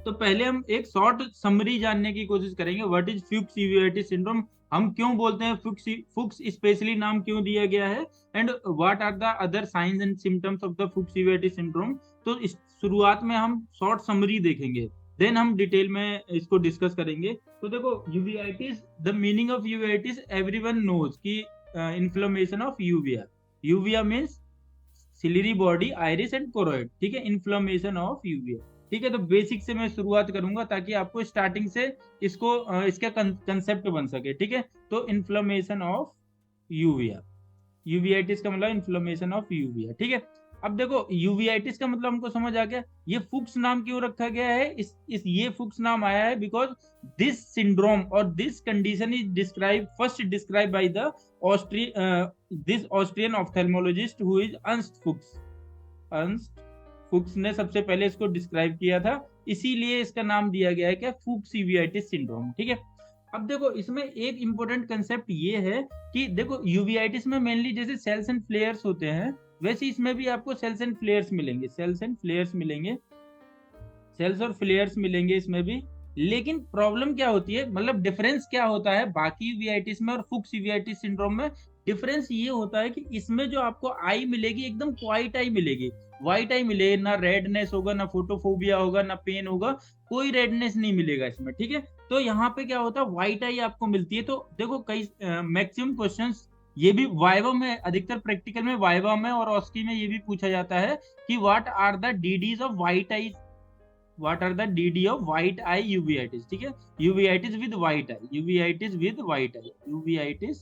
तो पहले हम एक शॉर्ट समरी जानने की कोशिश करेंगे, व्हाट इज फ्यूक्स यूवेइटिस सिंड्रोम, हम क्यों बोलते हैं फुक्स, फुक्स स्पेशली नाम क्यों दिया गया है, and what are the other signs and symptoms of the Fuchs uveitis syndrome. तो इस शुरुआत में हम शॉर्ट समरी देखेंगे, देन हम डिटेल में इसको डिस्कस करेंगे। तो देखो uveitis, the meaning of uveitis everyone knows कि inflammation of uvea. Uvea means ciliary body, iris and choroid, ठीक है, इन्फ्लेमेशन ऑफ यूविया। ठीक है, तो बेसिक से मैं शुरुआत करूंगा ताकि आपको स्टार्टिंग से इसको इसका कंसेप्ट बन सके। ठीक है, तो इन्फ्लेमेशन ऑफ यूविया, यूवियाइटिस का मतलब इन्फ्लेमेशन ऑफ यूविया। ठीक है, अब देखो यूवियाइटिस का मतलब हमको समझ आ गया। ये फुक्स नाम क्यों रखा गया है, इस ये फुक्स नाम आया है बिकॉज दिस सिंड्रोम और this condition is describe first describe by the this Austrian ophthalmologist who is Ernst Fuchs. Ernst Fuchs ने सबसे पहले इसको डिस्क्राइब किया था, इसीलिए इसका नाम दिया गया है क्या, फुक्स यूवियाइटिस सिंड्रोम। ठीक है, अब देखो इसमें एक इंपॉर्टेंट कंसेप्ट ये है कि देखो यूवियाइटिस में मेनली जैसे सेल्स एंड फ्लेयर्स होते हैं, वैसे इसमें भी आपको सेल्स एंड फ्लेयर्स मिलेंगे, सेल्स एंड फ्लेयर्स मिलेंगे, सेल्स और फ्लेयर्स मिलेंगे इसमें भी। लेकिन प्रॉब्लम क्या होती है, मतलब डिफरेंस क्या होता है बाकी यूवियाइटिस में और फुक्स यूवियाइटिस सिंड्रोम में, डिफरेंस ये होता है कि इसमें जो आपको आई मिलेगी एकदम क्वाइट आई मिलेगी, व्हाइट आई मिलेगी, ना रेडनेस होगा, ना फोटोफोबिया होगा, ना पेन होगा, कोई रेडनेस नहीं मिलेगा इसमें। ठीक है, तो यहाँ पे क्या होता है, व्हाइट आई आपको मिलती है। तो देखो कई मैक्सिमम क्वेश्चंस ये भी वाइवा में, अधिकतर प्रैक्टिकल में वाइवा में और ऑस्की में ये भी पूछा जाता है कि what are the DDs of white eye, what are the DD of white eye uveitis। ठीक है, uveitis with white eye, uveitis with white eye, uveitis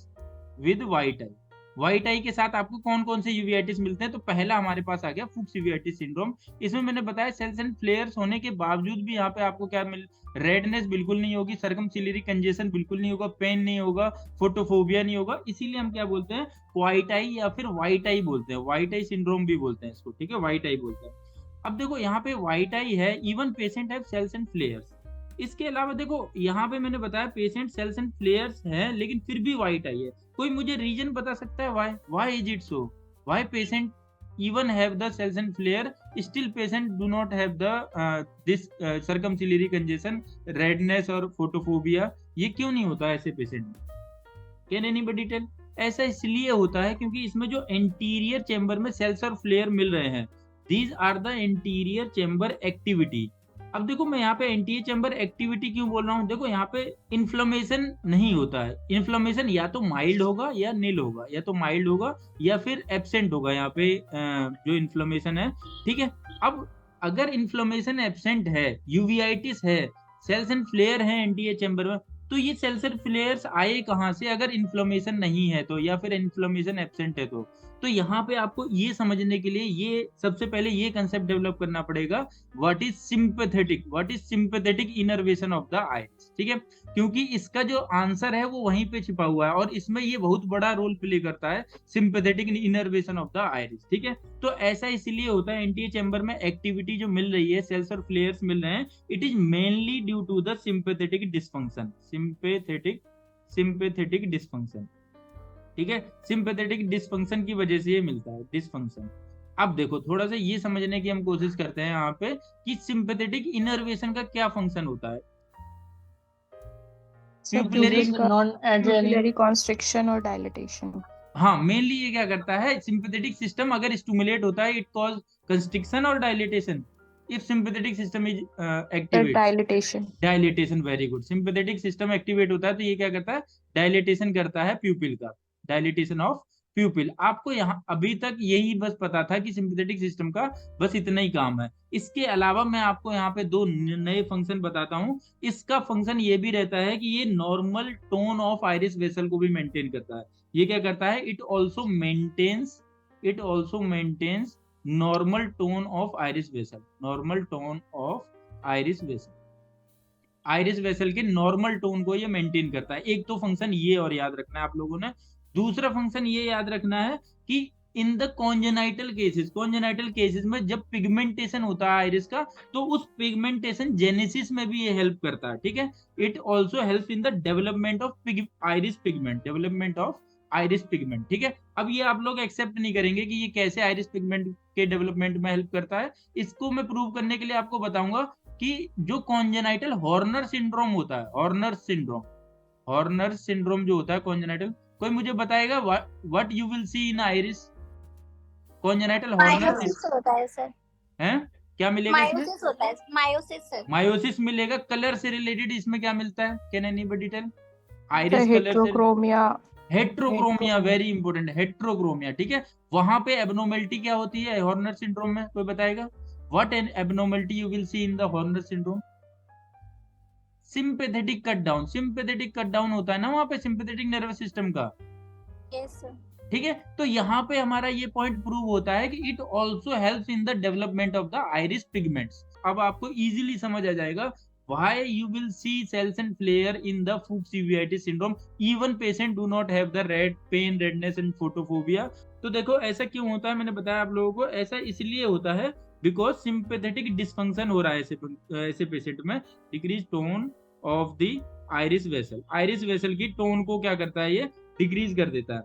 with white eye, white eye के साथ आपको कौन कौन से यूवियाइटिस मिलते हैं। तो पहला हमारे पास आ गया फुक्स यूवियाइटिस सिंड्रोम। इसमें मैंने बताया सेल्स एंड फ्लेयर्स होने के बावजूद भी यहाँ पे आपको क्या मिल, रेडनेस बिल्कुल नहीं होगी, सर्कमसिलियरी कंजेशन बिल्कुल नहीं होगा, पेन नहीं होगा, फोटोफोबिया नहीं होगा, इसीलिए हम क्या बोलते हैं, व्हाइट आई या फिर व्हाइट आई बोलते हैं, व्हाइट आई सिंड्रोम भी बोलते हैं इसको। ठीक है, व्हाइट आई बोलते हैं। अब देखो यहाँ पे व्हाइट आई है, even patient have cells and flares. इसके अलावा देखो यहाँ पे मैंने बताया पेशेंट सेल्स एंड फ्लेयर्स है लेकिन फिर भी व्हाइट आई है। कोई मुझे रीजन बता सकता है why is it so, why patient even have the cells and flare still patient do not have the this circumciliary congestion, redness और photophobia, ये क्यों नहीं होता ऐसे पेशेंट में, कैन एनीबॉडी टेल। ऐसा इसलिए होता है क्योंकि इसमें जो एंटीरियर चेंबर में सेल्स और फ्लेयर मिल रहे हैं, these are the anterior chamber activity. अब देखो मैं यहाँ पे एंटीरियर चेंबर एक्टिविटी क्यों बोल रहा हूँ, देखो यहाँ पे इन्फ्लेमेशन नहीं होता है, इन्फ्लेमेशन या तो माइल्ड होगा या नील होगा, या तो माइल्ड होगा या फिर एब्सेंट होगा यहाँ पे जो इन्फ्लेमेशन है। ठीक है, अब अगर इन्फ्लेमेशन एब्सेंट है, यूवीआईटिस है, सेल्स एंड फ्लेयर है एंटीरियर चेंबर में, तो ये सेल्स एंड फ्लेयर्स आए कहाँ से, अगर इन्फ्लेमेशन नहीं है तो, या फिर इन्फ्लेमेशन एब्सेंट है तो यहाँ पे आपको ये समझने के लिए ये सबसे पहले ये कंसेप्ट डेवलप करना पड़ेगा, what is sympathetic, what is sympathetic innervation of the eyes. ठीक है, क्योंकि इसका जो आंसर है वो वहीं पे छिपा हुआ है और इसमें ये बहुत बड़ा रोल प्ले करता है, sympathetic innervation of the iris. ठीक है, तो ऐसा इसलिए होता है एंटीरियर चेंबर में एक्टिविटी जो मिल रही है, सेल्स और फ्लेयर्स मिल रहे हैं, it is mainly due to the sympathetic dysfunction, sympathetic dysfunction. ठीक है, सिंपैथेटिक डिसफंक्शन की वजह से ये मिलता है डिसफंक्शन। अब देखो थोड़ा सा ये समझने की हम कोशिश करते हैं यहाँ पे कि सिंपैथेटिक इनर्वेशन का क्या फंक्शन होता है। प्यूपिलरी कॉन्स्ट्रिक्शन और डायलिटेशन। हाँ, मेनली ये क्या करता है, सिंपैथेटिक सिस्टम अगर स्टिमुलेट होता है, इट कॉज कंस्ट्रिक्शन और dilatation. If sympathetic system is activate, dilatation, very good. Sympathetic system activate होता है तो ये क्या करता है, डायलिटेशन करता है प्यूपिल का, डायलिटेशन ऑफ प्यूपिल। आपको यहाँ अभी तक यही बस पता था कि सिंपैथेटिक सिस्टम का बस इतना ही काम है। इसके अलावा मैं आपको यहाँ पे दो नए फंक्शन बताता हूँ। इसका फंक्शन ये भी रहता है कि ये normal tone of iris vessel को भी मेंटेन करता है। ये क्या करता है, it also maintains normal tone of iris vessel, normal tone of iris vessel, iris vessel के नॉर्मल टोन को ये मेंटेन करता है। एक तो फंक्शन ये और याद रखना है आप लोगों ने। दूसरा फंक्शन ये याद रखना है कि इन द कॉन्जेनाइटल केसेस में जब पिगमेंटेशन होता है आइरिस का, तो उस पिगमेंटेशन जेनेसिस में भी ये हेल्प करता है। ठीक है, it also help in the development of iris pigment, development of iris pigment. ठीक है, अब ये आप लोग एक्सेप्ट नहीं करेंगे कि ये कैसे आइरिस पिगमेंट के डेवलपमेंट में हेल्प करता है। इसको मैं प्रूव करने के लिए आपको बताऊंगा कि जो कॉन्जेनाइटल हॉर्नर सिंड्रोम होता है, हॉर्नर सिंड्रोम जो होता है कॉन्जेनाइटल, कोई मुझे बताएगा what you will see in iris congenital Horner miosis होता है सर, है, क्या मिलेगा इसमें? मायोसिस होता है, मायोसिस सर। मायोसिस मिलेगा। कलर से रिलेटेड इसमें क्या मिलता है? Can anybody tell? The iris colour से heterochromia. Heterochromia, very important, heterochromia, ठीक है। वहां पे एबनॉर्मलिटी क्या होती है हॉर्नर सिंड्रोम में, कोई बताएगा? What an abnormality you will see in the Horner syndrome? Sympathetic cut down, sympathetic cut down होता है ना वहां पे सिंपैथेटिक नर्वस सिस्टम का, यस सर। ठीक है। तो यहाँ पे हमारा ये पॉइंट प्रूव होता है कि it also helps in the development of the iris pigments. अब आपको इजीली समझ आ जाएगा why you will see cells and flare in the Fuchs uveitis syndrome even patient do not have the red pain, redness and photophobia। तो देखो ऐसा क्यों होता है, मैंने बताया आप लोगों को, ऐसा इसलिए होता है बिकॉज सिंपैथेटिक डिस्फंक्शन हो रहा है ऐसे पेशेंट में। Decrease tone of the iris vessel की टोन को क्या करता है, ये डिक्रीज कर देता है।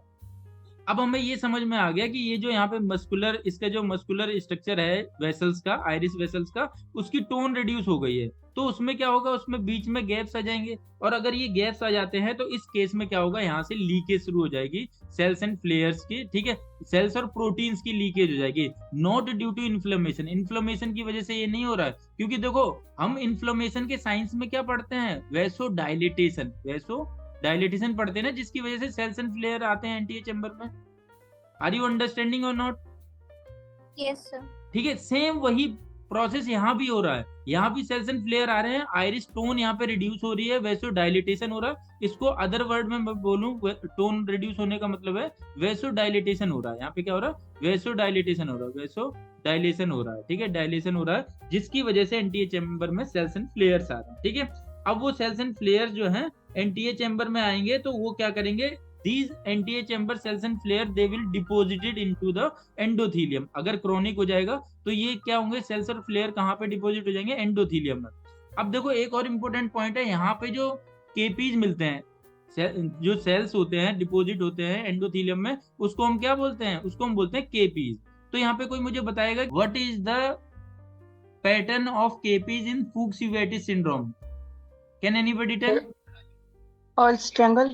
अब हमें ये समझ में आ गया कि ये जो यहाँ पे मस्कुलर, इसका जो मस्कुलर स्ट्रक्चर है वेसल्स का, आइरिस वेसल्स का, उसकी टोन रिड्यूस हो गई है। तो उसमें क्या होगा, उसमें बीच में गैप्स आ जाएंगे, और अगर ये गैप्स आ जाते हैं तो इस केस में क्या होगा, यहाँ से लीकेज शुरू हो जाएगी सेल्स एंड फ्लेयर्स की, ठीक है। सेल्स और प्रोटीन्स की लीकेज हो जाएगी, not due to inflammation. Inflammation की वजह से ये नहीं हो रहा है, क्योंकि देखो हम इन्फ्लेमेशन के साइंस में क्या पढ़ते हैं, वैसो डायलिटेशन पढ़ते हैं ना, जिसकी वजह से सेल्स एंड फ्लेयर आते हैं एंटीए चैम्बर में। आर यू अंडरस्टैंडिंग और नॉट? Yes sir. ठीक है, सेम वही प्रोसेस यहाँ भी हो रहा है, यहाँ भी सेल्स एंड फ्लेयर आ रहे हैं, आइरिस टोन यहाँ पे रिड्यूस हो रही है, वैसो डायलिटेशन हो रहा है। इसको अदर वर्ड में बोलूं, टोन रिड्यूस होने का मतलब है वैसो डायलिटेशन हो रहा है। यहाँ पे क्या हो रहा है, वैसो डायलिटेशन हो रहा है, वैसो डायलेशन हो रहा है, ठीक है, डायलेशन हो रहा है, जिसकी वजह से एंटीए चैम्बर में सेल्स एंड फ्लेयर्स आ रहे हैं, ठीक है। अब वो सेल्स एंड फ्लेयर जो है एंटीए चैम्बर में आएंगे तो वो क्या करेंगे, these anterior chamber cells and flare they will deposited into the endothelium। अगर क्रोनिक हो जाएगा तो ये क्या होंगे, सेल्स और फ्लेयर कहाँ पे डिपोजिट हो जाएंगे, एंडोथीलियम में। अब देखो एक और इम्पोर्टेंट पॉइंट है, यहाँ पे जो केपीज मिलते हैं, जो सेल्स होते हैं डिपोजिट होते हैं एंडोथीलियम में, उसको हम क्या बोलते हैं, उसको हम बोलते हैं केपीज। तो यहाँ पे कोई मुझे बताएगा what is the pattern of KPs in Fuchs uveitis syndrome? Can anybody tell? All strangle.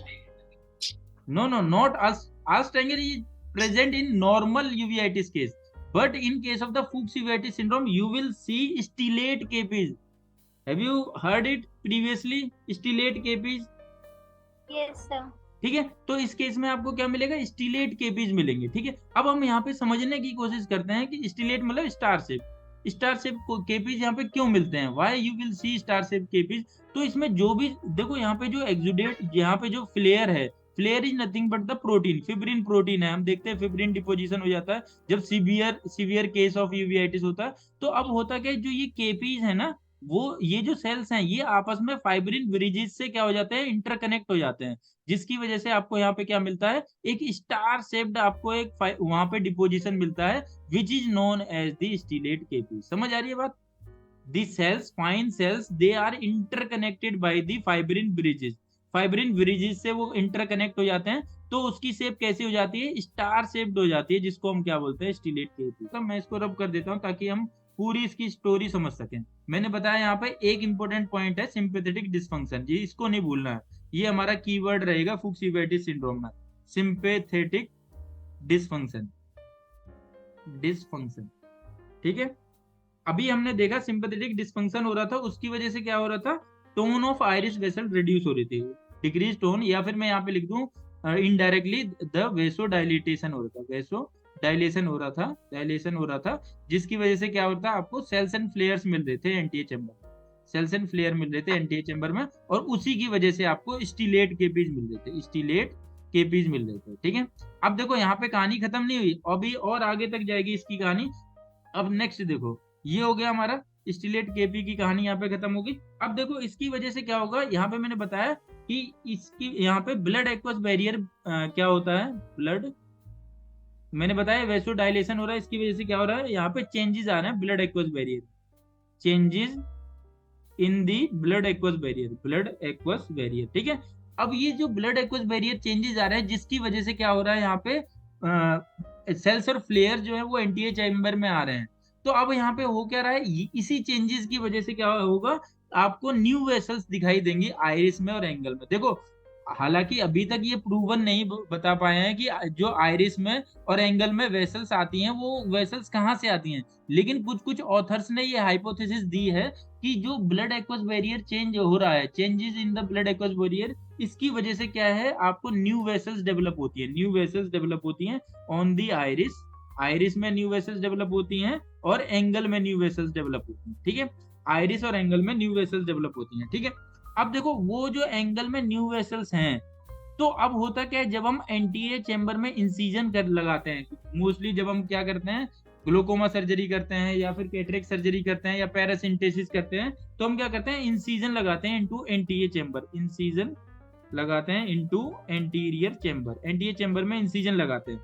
No, not as triangle is present in normal uveitis case, but in case of the Fuchs uveitis syndrome, you will see stellate capiz। Have you heard it previously? Stellate capiz। Yes sir. ठीक है, तो इस case में आपको क्या मिलेगा, stellate केपीज मिलेंगे, ठीक है। अब हम यहाँ पे समझने की कोशिश करते हैं कि स्टिलेट मतलब स्टार शेप केपीज यहाँ पे क्यों मिलते हैं, why you will see star shape KPs. तो इसमें जो भी देखो, यहाँ पे जो एक्सुडेट, यहाँ पे जो फ्लेयर है, flare is nothing but the protein, fibrin protein है। हम देखते हैं फिब्रिन डिपोजिशन हो जाता है जब सीवियर केस ऑफ यूवेइटिस होता है। तो अब होता क्या है, जो ये केपीज है ना, वो ये जो सेल्स हैं ये आपस में फाइब्रिन ब्रिजेस से क्या हो जाते हैं, इंटरकनेक्ट हो जाते हैं, जिसकी वजह से आपको यहाँ पे क्या मिलता है, एक स्टार शेप्ड आपको एक वहां पे डिपोजिशन मिलता है, which is known as the stellate KPs. समझ आ रही है बात? The cells, fine cells, they are interconnected by the fibrin bridges। Fibrin bridges से वो इंटरकनेक्ट हो जाते हैं, तो उसकी शेप कैसी हो जाती है, स्टार शेप्ड हो जाती है, जिसको हम क्या बोलते हैं, स्टिलेट केपीज। तो मैं इसको रब कर देता हूँ ताकि हम पूरी इसकी स्टोरी समझ सकें। मैंने बताया यहाँ पे एक इंपॉर्टेंट पॉइंट है सिंपैथेटिक डिस्फंक्शन, जी इसको नहीं भूलना है, ये हमारा कीवर्ड रहेगा Fuchs uveitis सिंड्रोम में, सिंपैथेटिक डिस्फंक्शन, ठीक है। अभी हमने देखा सिंपैथेटिक डिस्फंक्शन हो रहा था, उसकी वजह से क्या हो रहा था, tone of iris vessel reduce हो रही थी, डिक्रीज टोन, या फिर मैं यहाँ पे लिख दूं इनडायरेक्टली द वेसो डायलिटेशन हो रहा था, वेसो डायलेशन हो रहा था, जिसकी वजह से क्या होता है, आपको सेल्स एंड फ्लेयर्स मिल रहे थे एंटीए चैम्बर, सेल्स एंड फ्लेयर मिल रहे थे एंटीए चैम्बर में, और उसी की वजह से आपको स्टिलेट केपीज मिल रहे थे, स्टिलेट केपीज मिल रहे थे, ठीक है। अब देखो यहाँ पे कहानी खत्म नहीं हुई, अभी और आगे तक जाएगी इसकी कहानी। अब नेक्स्ट देखो, ये हो गया हमारा स्टिलेट केपी की कहानी, यहाँ पे खत्म होगी। अब देखो इसकी वजह से क्या होगा, यहाँ पे मैंने बताया कि इसकी यहाँ पे ब्लड एक्वस बैरियर क्या होता है, ब्लड, मैंने बताया वैसो डायलेशन हो रहा है, इसकी वजह से क्या हो रहा है, यहाँ पे चेंजेस आ रहे हैं blood aqueous barrier, changes in the blood aqueous barrier, ठीक है। अब ये जो ब्लड एक्वस बैरियर चेंजेस आ रहे हैं, जिसकी वजह से क्या हो रहा है, यहाँ पे सेल्स और फ्लेयर जो है वो एंटीए चैम्बर में आ रहे हैं, तो अब यहाँ पे हो क्या रहा है, इसी चेंजेस की वजह से क्या होगा, आपको न्यू वेसल्स दिखाई देंगी आइरिस में और एंगल में। देखो हालांकि अभी तक ये प्रूवन नहीं बता पाए हैं कि जो आइरिस में और एंगल में वेसल्स आती हैं वो वेसल्स कहाँ से आती हैं, लेकिन कुछ कुछ ऑथर्स ने ये हाइपोथेसिस दी है कि जो ब्लड एक्वस बैरियर चेंज हो रहा है, changes in the blood aqueous barrier, इसकी वजह से क्या है, आपको न्यू वेसल्स डेवलप होती है, न्यू वेसल्स डेवलप होती हैं ऑन दी आइरिस, आइरिस में न्यू वेसल्स डेवलप होती हैं और एंगल में न्यू वेसल्स डेवलप होती हैं। ठीक है, आइरिस और एंगल में न्यू वेसल्स डेवलप होती हैं। ठीक है, अब देखो वो जो एंगल में न्यू वेसल्स हैं, तो अब होता क्या है, जब हम एंटीरियर चेंबर में इंसिजन कर लगाते हैं, मोस्टली जब हम क्या करते हैं, ग्लोकोमा सर्जरी करते हैं या फिर कैटरेक्ट सर्जरी करते हैं या पैरासिंटेसिस करते हैं, तो हम क्या करते हैं, इंसिजन लगाते हैं इनटू एंटीरियर चेंबर, इंसिजन लगाते हैं into anterior chamber, anterior chamber में इंसिजन लगाते हैं।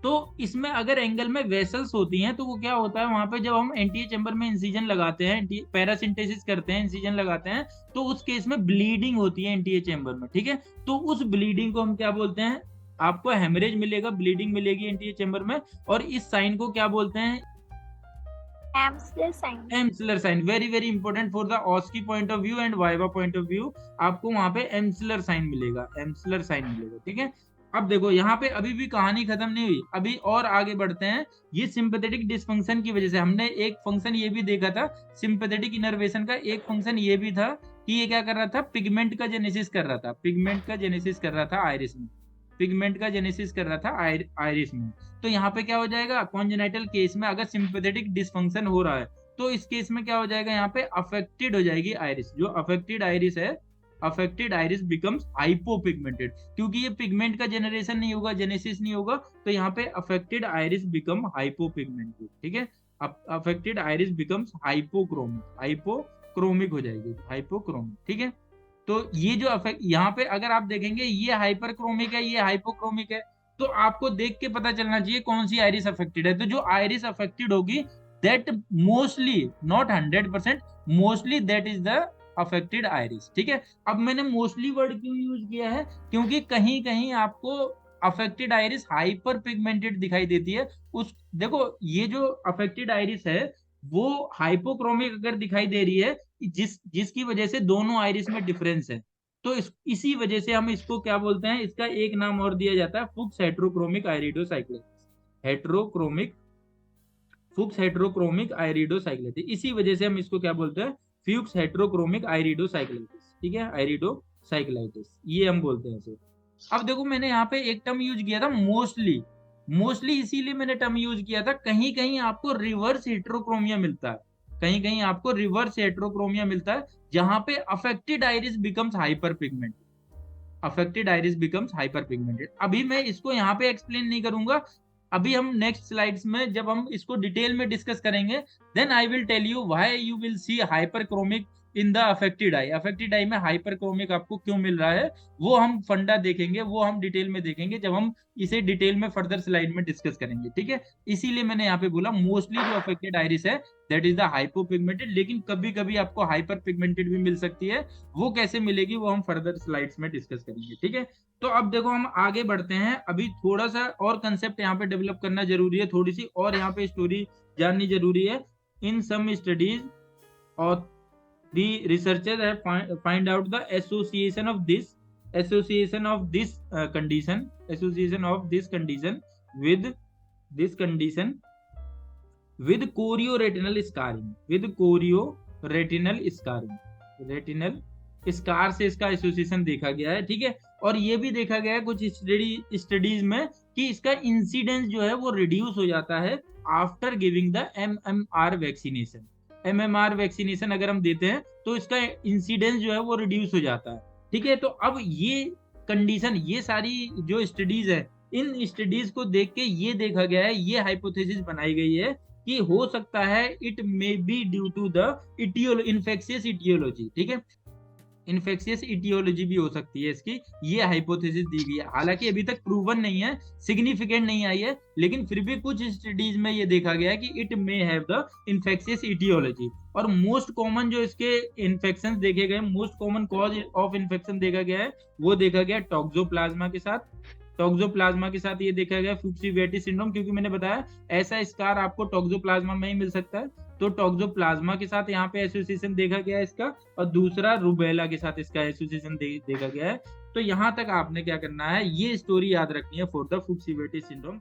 तो इसमें अगर एंगल में वेसल्स होती हैं तो वो क्या होता है, वहां पे जब हम एंटीरियर चेंबर में इंसिजन लगाते हैं, पैरासिंटेसिस करते हैं, इंसिजन लगाते हैं, तो उस केस में ब्लीडिंग होती है एंटीरियर चेंबर में। ठीक है, तो उस ब्लीडिंग को हम क्या बोलते हैं, आपको हेमरेज मिलेगा, ब्लीडिंग मिलेगी एंटीरियर चेंबर में, और इस साइन को क्या बोलते हैं, Amsler sign. Amsler sign. Very very important for the OSCE point of view and viva point of view, आपको वहां पे एम्सलर साइन मिलेगा, एम्सलर साइन मिलेगा। ठीक है, अब देखो यहाँ पे अभी भी कहानी खत्म नहीं हुई, अभी और आगे बढ़ते हैं। ये सिंपैथेटिक डिसफंक्शन की वजह से हमने एक फंक्शन ये भी देखा था, सिंपैथेटिक इनर्वेशन का एक फंक्शन ये भी था कि ये क्या कर रहा था, पिगमेंट का जेनेसिस कर रहा था, पिगमेंट का जेनेसिस कर रहा था आइरिस में, पिगमेंट का जेनेसिस कर रहा था आइरिस में। तो यहाँ पे क्या हो जाएगा, कॉन्जेनाइटल केस में अगर सिंपैथेटिक डिसफंक्शन हो रहा है तो इस केस में क्या हो जाएगा, यहाँ पे अफेक्टेड हो जाएगी आइरिस, जो अफेक्टेड आइरिस है, अफेक्टेड आइरिस बिकम्स हाइपोपिगमेंटेड, क्योंकि ये पिगमेंट का जनरेशन नहीं होगा, जेनेसिस नहीं होगा, तो यहाँ पे अफेक्टेड आइरिस बिकम हाइपोपिगमेंटेड। ठीक है, affected iris becomes hypochromic, hypochromic हो जाएगी, हाइपोक्रोमिक। ठीक है, तो ये जो अफेक्ट यहाँ पे अगर आप देखेंगे, ये हाइपरक्रोमिक है, ये हाइपोक्रोमिक है, तो आपको देख के पता चलना चाहिए कौन सी आइरिस अफेक्टेड है। तो जो आइरिस अफेक्टेड होगी, that mostly, not 100%, mostly that is the affected iris. ठीक है, अब मैंने मोस्टली वर्ड क्यों यूज किया है, क्योंकि कहीं कहीं आपको अफेक्टेड आइरिस हाइपर पिगमेंटेड दिखाई देती है। उस देखो ये जो अफेक्टेड आइरिस है वो हाइपोक्रोमिक अगर दिखाई दे रही है, जिसकी वजह से दोनों आइरिस में डिफरेंस है, तो इसी वजह से हम इसको क्या बोलते हैं, इसका एक नाम और दिया जाता है, फुक्स हेट्रोक्रोमिक आइरिडोसाइक्लेसिस, हेट्रोक्रोमिक, फुक्स हेट्रोक्रोमिक आइरिडोसाइक्लेसिस, इसी वजह से हम इसको क्या बोलते हैं, फ्यूक्स हेट्रोक्रोमिक आइरिडोसाइक्लाइटिस। ठीक है, आइरिडोसाइक्लाइटिस ये हम बोलते हैं इसे। अब देखो मैंने यहाँ पे एक टर्म यूज किया था मोस्टली, मोस्टली इसीलिए मैंने टर्म यूज किया था, कहीं कहीं आपको रिवर्स हेट्रोक्रोमिया मिलता है, कहीं कहीं आपको रिवर्स हेट्रोक्रोमिया मिलता है, जहां पे affected iris becomes hyper pigmented, affected iris becomes hyper pigmented. अभी मैं इसको यहाँ पे एक्सप्लेन नहीं करूंगा, अभी हम नेक्स्ट स्लाइड्स में जब हम इसको डिटेल में डिस्कस करेंगे, then I will tell you why you will see hyperchromic in the affected eye, affected eye में हाइपरक्रोमिक आपको क्यों मिल रहा है, वो हम फंडा देखेंगे, वो हम डिटेल में देखेंगे जब हम इसे डिटेल में फर्दर स्लाइड में डिस्कस करेंगे। ठीक है, इसीलिए मैंने यहाँ पे बोला मोस्टली जो अफेक्टेड आइरिस है दैट इज द हाइपोपिगमेंटेड, लेकिन कभी कभी आपको हाइपर पिगमेंटेड भी मिल सकती है, वो कैसे मिलेगी वो हम फर्दर स्लाइड्स में डिस्कस करेंगे। ठीक है, तो अब देखो हम आगे बढ़ते हैं, अभी थोड़ा सा और कंसेप्ट यहाँ पे डेवलप करना जरूरी है, थोड़ी सी और यहाँ पे स्टोरी जाननी जरूरी है। इन सम स्टडीज और the researchers have find out the association of this condition, association of this condition with this condition with chorioretinal scarring, with chorioretinal scarring, retinal scar से इसका एसोसिएशन देखा गया है। ठीक है, और ये भी देखा गया है कुछ स्टडीज में कि इसका इंसिडेंस जो है वो रिड्यूस हो जाता है after giving the MMR vaccination. MMR vaccination अगर हम देते हैं तो इसका इंसिडेंस जो है वो रिड्यूस हो जाता है। ठीक है, तो अब ये कंडीशन, ये सारी जो स्टडीज है, इन स्टडीज को देख के ये देखा गया है, ये हाइपोथेसिस बनाई गई है कि हो सकता है it may be due to the infectious aetiology. ठीक है, इन्फेक्शियस इटियोलॉजी भी हो सकती है इसकी, ये हाइपोथेसिस दी गई है। हालांकि अभी तक प्रूवन नहीं है, सिग्निफिकेंट नहीं आई है, लेकिन फिर भी कुछ स्टडीज में ये देखा गया है कि it may have the infectious aetiology. और मोस्ट कॉमन जो इसके इन्फेक्शन देखे गए, most common cause of infection देखा गया है, वो देखा गया टॉक्सोप्लाज्मा के साथ, टॉक्सोप्लाज्मा के साथ ये देखा गया फुक्स यूवेटिस सिंड्रोम, क्योंकि मैंने बताया ऐसा स्कार आपको टॉक्सोप्लाज्मा में ही मिल सकता है, तो टॉक्सोप्लाज्मा के साथ यहाँ पे एसोसिएशन देखा गया है इसका, और दूसरा रूबेला के साथ इसका एसोसिएशन देखा गया है। तो यहाँ तक आपने क्या करना है, ये स्टोरी याद रखनी है फॉर द फुक्स यूवेटिस सिंड्रोम।